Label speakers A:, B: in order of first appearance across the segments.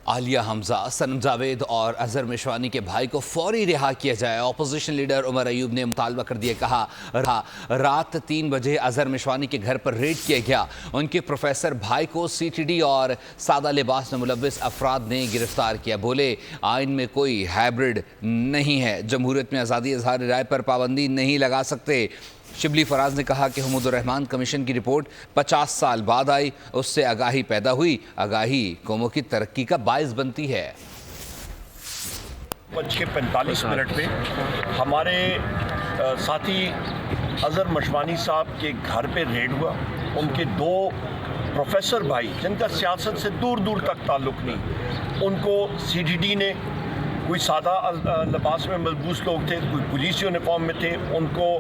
A: عالیہ حمزہ، سنم جاوید اور اظہر مشوانی کے بھائی کو فوری رہا کیا جائے۔ اپوزیشن لیڈر عمر ایوب نے مطالبہ کر دیا، کہا رات 3 بجے اظہر مشوانی کے گھر پر ریڈ کیا گیا۔ ان کے پروفیسر بھائی کو سی ٹی ڈی اور سادہ لباس میں ملوث افراد نے گرفتار کیا۔ بولے آئین میں کوئی ہائبرڈ نہیں ہے، جمہوریت میں آزادی اظہار رائے پر پابندی نہیں لگا سکتے۔ شبلی فراز نے کہا کہ حمود الرحمان کمیشن کی رپورٹ 50 سال بعد آئی، اس سے آگاہی پیدا ہوئی، آگاہی قوموں کی ترقی کا باعث بنتی ہے۔
B: 5:45 پہ ہمارے ساتھی اظہر مشوانی صاحب کے گھر پہ ریڈ ہوا۔ ان کے 2 پروفیسر بھائی جن کا سیاست سے دور دور تک تعلق نہیں، ان کو سی ڈی ڈی نے، کوئی سادہ لباس میں ملبوس لوگ تھے، کوئی پولیس یونیفارم میں تھے، ان کو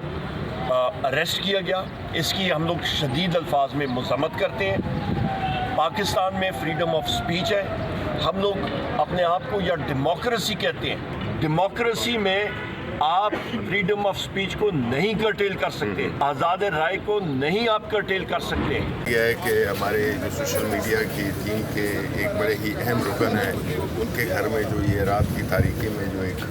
B: اریسٹ کیا گیا۔ اس کی ہم لوگ شدید الفاظ میں مذمت کرتے ہیں۔ پاکستان میں فریڈم آف سپیچ ہے، ہم لوگ اپنے آپ کو یا ڈیموکریسی کہتے ہیں۔ ڈیموکریسی میں آپ فریڈم آف سپیچ کو نہیں کرٹیل کر سکتے، آزاد رائے کو نہیں آپ کرٹیل کر سکتے۔
C: یہ ہے کہ ہمارے جو سوشل میڈیا کی ٹیم کے ایک بڑے ہی اہم رکن ہیں، ان کے گھر میں جو یہ رات کی تاریکی میں جو ایک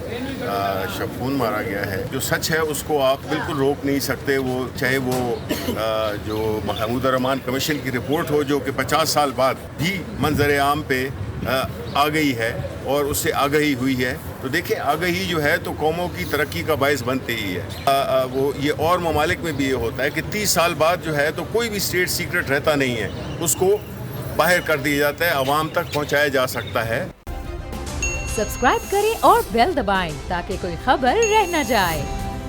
C: شبخون مارا گیا ہے، جو سچ ہے اس کو آپ بالکل روک نہیں سکتے، وہ چاہے وہ جو حمود الرحمان کمیشن کی رپورٹ ہو جو کہ 50 سال بعد بھی منظر عام پہ آ گئی ہے اور اس سے آگہی ہوئی ہے۔ تو دیکھیں آگہی جو ہے تو قوموں کی ترقی کا باعث بنتے ہی ہے۔ وہ یہ اور ممالک میں بھی یہ ہوتا ہے کہ 30 سال بعد جو ہے تو کوئی بھی اسٹیٹ سیکرٹ رہتا نہیں ہے، اس کو باہر کر دیا جاتا ہے، عوام تک پہنچایا جا سکتا ہے۔
D: سبسکرائب کریں اور بیل دبائیں تاکہ کوئی خبر رہ نہ جائے۔